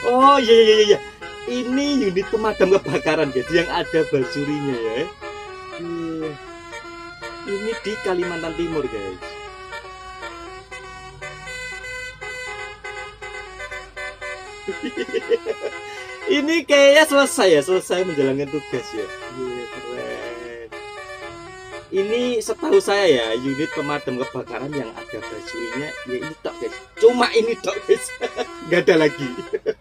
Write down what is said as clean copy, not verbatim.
Oh, iya, iya, iya, iya. Ini unit pemadam kebakaran guys, yang ada bajurinya ya. Iya. Ini di Kalimantan Timur guys. Ini kayaknya selesai ya, selesai menjalankan tugas ya. Iya, keren. Ini setahu saya ya, unit pemadam kebakaran yang ada bajurinya ya ini tok guys. Cuma ini tok guys. Nggak ada lagi.